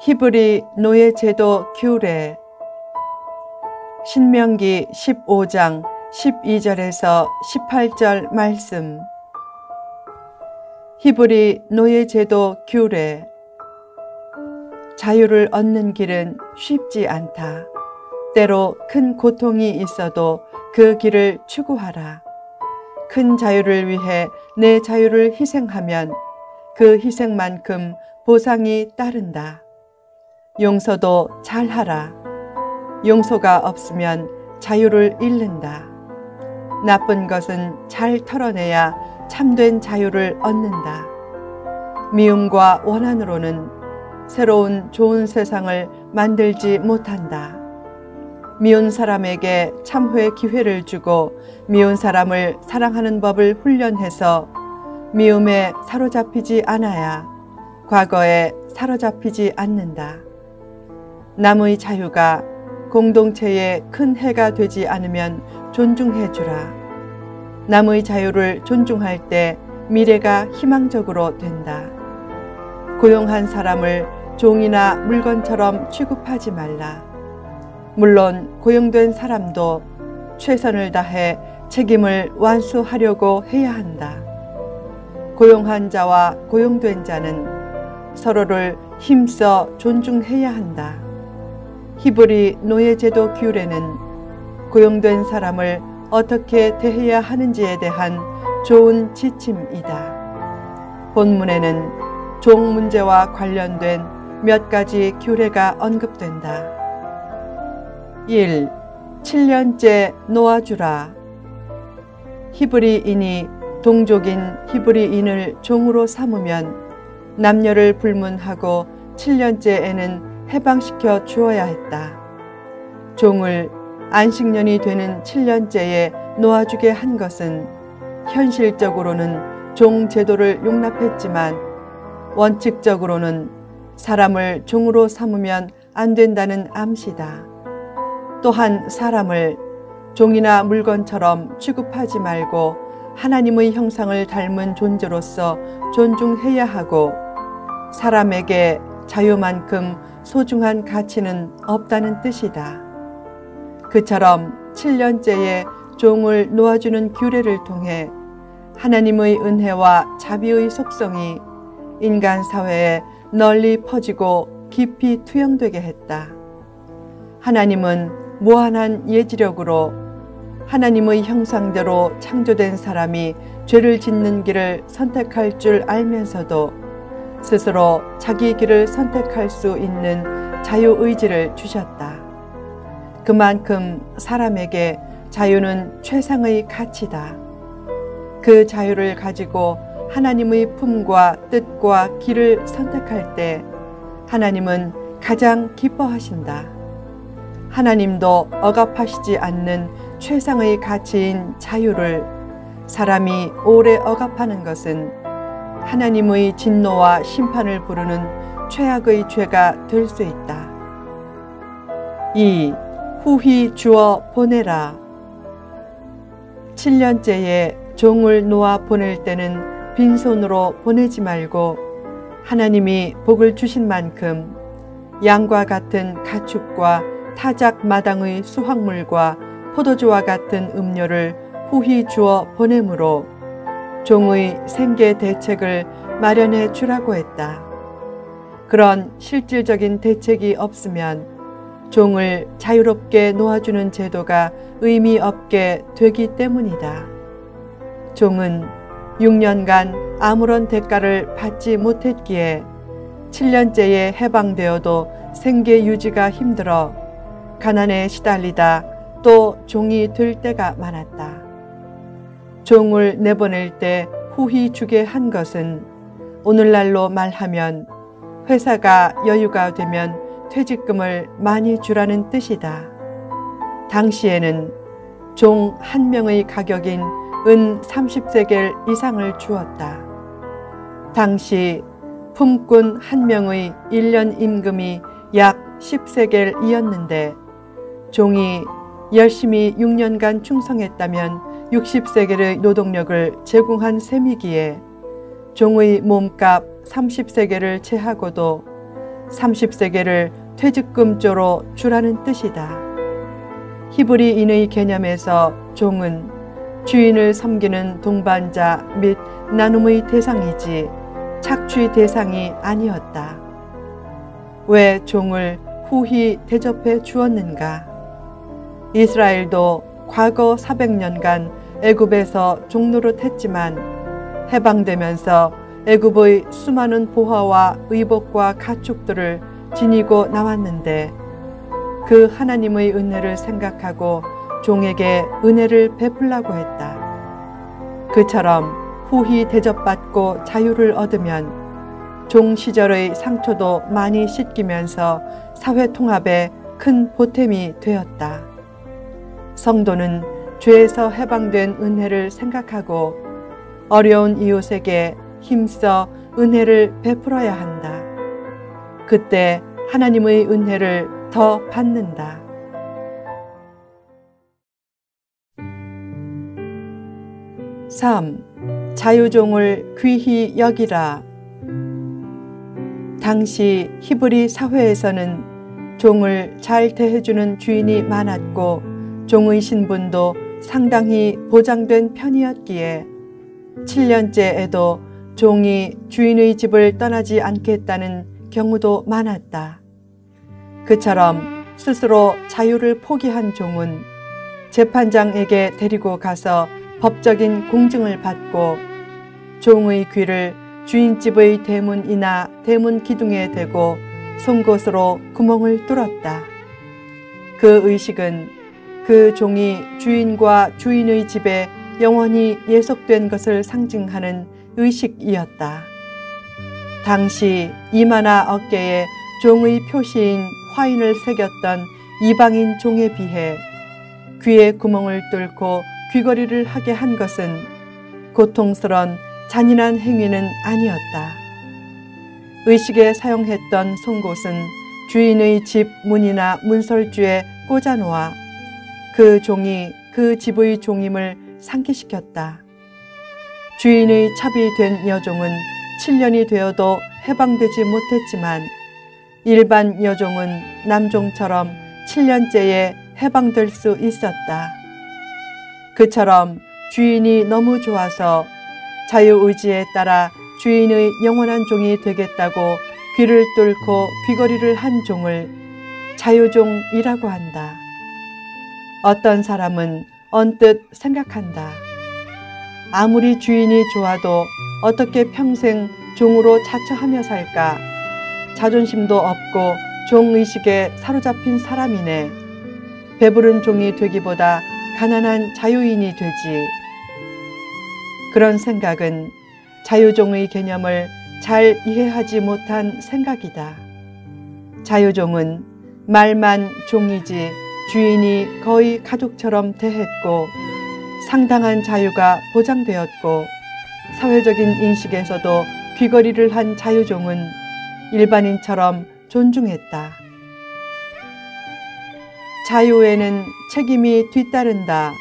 히브리 노예제도 규례. 신명기 15장 12절에서 18절 말씀. 히브리 노예제도 규례. 자유를 얻는 길은 쉽지 않다. 때로 큰 고통이 있어도 그 길을 추구하라. 큰 자유를 위해 내 자유를 희생하면 그 희생만큼 보상이 따른다. 용서도 잘하라. 용서가 없으면 자유를 잃는다. 나쁜 것은 잘 털어내야 참된 자유를 얻는다. 미움과 원한으로는 새로운 좋은 세상을 만들지 못한다. 미운 사람에게 참회 기회를 주고 미운 사람을 사랑하는 법을 훈련해서 미움에 사로잡히지 않아야 과거에 사로잡히지 않는다. 남의 자유가 공동체에 큰 해가 되지 않으면 존중해 주라. 남의 자유를 존중할 때 미래가 희망적으로 된다. 고용한 사람을 종이나 물건처럼 취급하지 말라. 물론 고용된 사람도 최선을 다해 책임을 완수하려고 해야 한다. 고용한 자와 고용된 자는 서로를 힘써 존중해야 한다. 히브리 노예제도 규례는 고용된 사람을 어떻게 대해야 하는지에 대한 좋은 지침이다. 본문에는 종 문제와 관련된 몇 가지 규례가 언급된다. 1. 7년째 놓아주라. 히브리인이 동족인 히브리인을 종으로 삼으면 남녀를 불문하고 7년째에는 해방시켜 주어야 했다. 종을 안식년이 되는 7년째에 놓아주게 한 것은 현실적으로는 종 제도를 용납했지만 원칙적으로는 사람을 종으로 삼으면 안 된다는 암시다. 또한 사람을 종이나 물건처럼 취급하지 말고 하나님의 형상을 닮은 존재로서 존중해야 하고 사람에게 자유만큼 소중한 가치는 없다는 뜻이다. 그처럼 7년째에 종을 놓아주는 규례를 통해 하나님의 은혜와 자비의 속성이 인간 사회에 널리 퍼지고 깊이 투영되게 했다. 하나님은 무한한 예지력으로 하나님의 형상대로 창조된 사람이 죄를 짓는 길을 선택할 줄 알면서도 스스로 자기 길을 선택할 수 있는 자유의지를 주셨다. 그만큼 사람에게 자유는 최상의 가치다. 그 자유를 가지고 하나님의 품과 뜻과 길을 선택할 때 하나님은 가장 기뻐하신다. 하나님도 억압하시지 않는 최상의 가치인 자유를 사람이 오래 억압하는 것은 하나님의 진노와 심판을 부르는 최악의 죄가 될 수 있다. 2. 후히 주어 보내라. 7년째에 종을 놓아 보낼 때는 빈손으로 보내지 말고 하나님이 복을 주신 만큼 양과 같은 가축과 타작 마당의 수확물과 포도주와 같은 음료를 후히 주어 보내므로 종의 생계 대책을 마련해 주라고 했다. 그런 실질적인 대책이 없으면 종을 자유롭게 놓아주는 제도가 의미 없게 되기 때문이다. 종은 6년간 아무런 대가를 받지 못했기에 7년째에 해방되어도 생계 유지가 힘들어 가난에 시달리다 또 종이 될 때가 많았다. 종을 내보낼 때 후히 주게 한 것은 오늘날로 말하면 회사가 여유가 되면 퇴직금을 많이 주라는 뜻이다. 당시에는 종 한 명의 가격인 은 30세겔 이상을 주었다. 당시 품꾼 한 명의 1년 임금이 약 10세겔이었는데 종이 열심히 6년간 충성했다면 60세겔의 노동력을 제공한 셈이기에 종의 몸값 30세겔을 제하고도 30세겔을 퇴직금조로 주라는 뜻이다. 히브리인의 개념에서 종은 주인을 섬기는 동반자 및 나눔의 대상이지 착취 대상이 아니었다. 왜 종을 후히 대접해 주었는가? 이스라엘도 과거 400년간 애굽에서 종노릇했지만 해방되면서 애굽의 수많은 보화와 의복과 가축들을 지니고 나왔는데 그 하나님의 은혜를 생각하고 종에게 은혜를 베풀라고 했다. 그처럼 후히 대접받고 자유를 얻으면 종 시절의 상처도 많이 씻기면서 사회 통합에 큰 보탬이 되었다. 성도는 죄에서 해방된 은혜를 생각하고 어려운 이웃에게 힘써 은혜를 베풀어야 한다. 그때 하나님의 은혜를 더 받는다. (3) 자유종을 귀히 여기라. 당시 히브리 사회에서는 종을 잘 대해주는 주인이 많았고 종의 신분도 상당히 보장된 편이었기에 7년째에도 종이 주인의 집을 떠나지 않겠다는 경우도 많았다. 그처럼 스스로 자유를 포기한 종은 재판장에게 데리고 가서 법적인 공증을 받고 종의 귀를 주인집의 대문이나 대문 기둥에 대고 송곳으로 구멍을 뚫었다. 그 의식은 그 종이 주인과 주인의 집에 영원히 예속된 것을 상징하는 의식이었다. 당시 이마나 어깨에 종의 표시인 화인을 새겼던 이방인 종에 비해 귀에 구멍을 뚫고 귀걸이를 하게 한 것은 고통스런 잔인한 행위는 아니었다. 의식에 사용했던 송곳은 주인의 집 문이나 문설주에 꽂아놓아 그 종이 그 집의 종임을 상기시켰다. 주인의 첩이 된 여종은 7년이 되어도 해방되지 못했지만 일반 여종은 남종처럼 7년째에 해방될 수 있었다. 그처럼 주인이 너무 좋아서 자유의지에 따라 주인의 영원한 종이 되겠다고 귀를 뚫고 귀걸이를 한 종을 자유종이라고 한다. 어떤 사람은 언뜻 생각한다. 아무리 주인이 좋아도 어떻게 평생 종으로 자처하며 살까? 자존심도 없고 종의식에 사로잡힌 사람이네. 배부른 종이 되기보다 가난한 자유인이 되지. 그런 생각은 자유종의 개념을 잘 이해하지 못한 생각이다. 자유종은 말만 종이지 주인이 거의 가족처럼 대했고 상당한 자유가 보장되었고 사회적인 인식에서도 귀걸이를 한 자유종은 일반인처럼 존중했다. 자유에는 책임이 뒤따른다.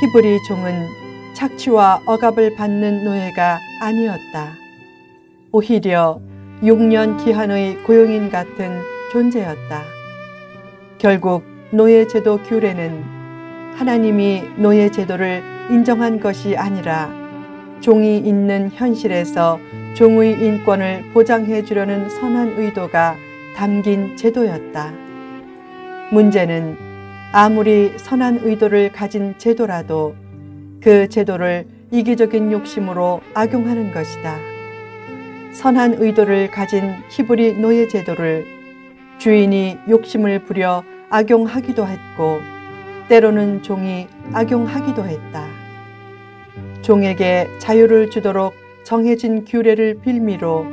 히브리 종은 착취와 억압을 받는 노예가 아니었다. 오히려 6년 기한의 고용인 같은 존재였다. 결국 노예제도 규례는 하나님이 노예제도를 인정한 것이 아니라 종이 있는 현실에서 종의 인권을 보장해 주려는 선한 의도가 담긴 제도였다. 문제는 아무리 선한 의도를 가진 제도라도 그 제도를 이기적인 욕심으로 악용하는 것이다. 선한 의도를 가진 히브리 노예 제도를 주인이 욕심을 부려 악용하기도 했고 때로는 종이 악용하기도 했다. 종에게 자유를 주도록 정해진 규례를 빌미로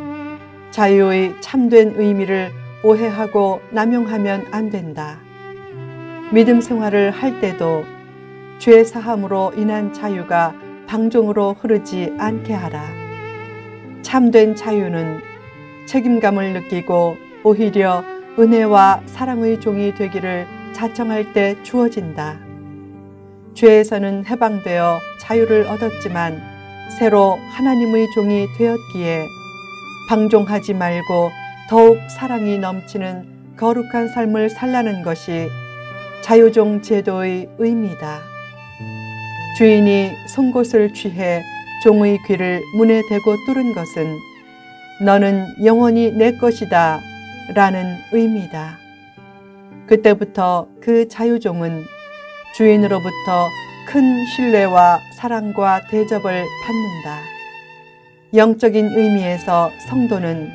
자유의 참된 의미를 오해하고 남용하면 안 된다. 믿음 생활을 할 때도 죄 사함으로 인한 자유가 방종으로 흐르지 않게 하라. 참된 자유는 책임감을 느끼고 오히려 은혜와 사랑의 종이 되기를 자청할 때 주어진다. 죄에서는 해방되어 자유를 얻었지만 새로 하나님의 종이 되었기에 방종하지 말고 더욱 사랑이 넘치는 거룩한 삶을 살라는 것이 자유종 제도의 의미다. 주인이 송곳을 취해 종의 귀를 문에 대고 뚫은 것은 너는 영원히 내 것이다 라는 의미다. 그때부터 그 자유종은 주인으로부터 큰 신뢰와 사랑과 대접을 받는다. 영적인 의미에서 성도는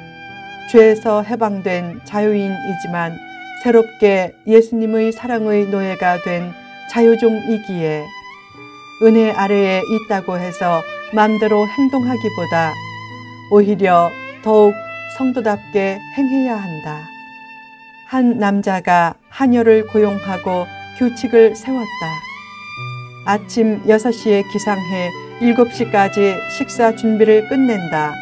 죄에서 해방된 자유인이지만 새롭게 예수님의 사랑의 노예가 된 자유종이기에 은혜 아래에 있다고 해서 마음대로 행동하기보다 오히려 더욱 성도답게 행해야 한다. 한 남자가 하녀를 고용하고 규칙을 세웠다. 아침 6시에 기상해 7시까지 식사 준비를 끝낸다.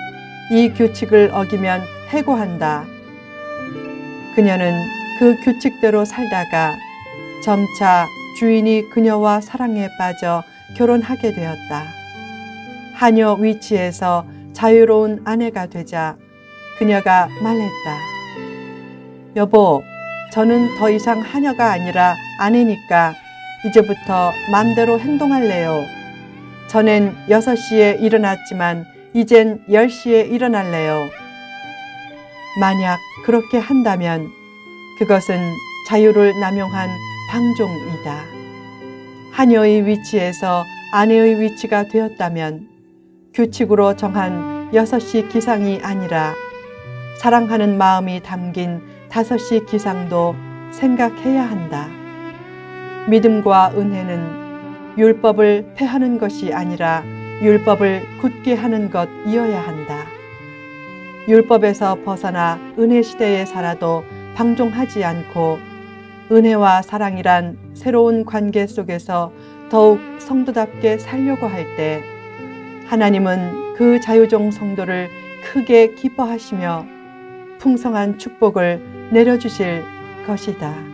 이 규칙을 어기면 해고한다. 그녀는 그 규칙대로 살다가 점차 주인이 그녀와 사랑에 빠져 결혼하게 되었다. 하녀 위치에서 자유로운 아내가 되자 그녀가 말했다. 여보, 저는 더 이상 하녀가 아니라 아내니까 이제부터 마음대로 행동할래요. 전엔 6시에 일어났지만 이젠 10시에 일어날래요. 만약 그렇게 한다면 그것은 자유를 남용한 방종이다. 하녀의 위치에서 아내의 위치가 되었다면 규칙으로 정한 6시 기상이 아니라 사랑하는 마음이 담긴 5시 기상도 생각해야 한다. 믿음과 은혜는 율법을 폐하는 것이 아니라 율법을 굳게 하는 것이어야 한다. 율법에서 벗어나 은혜 시대에 살아도 방종하지 않고 은혜와 사랑이란 새로운 관계 속에서 더욱 성도답게 살려고 할 때 하나님은 그 자유종 성도를 크게 기뻐하시며 풍성한 축복을 내려주실 것이다.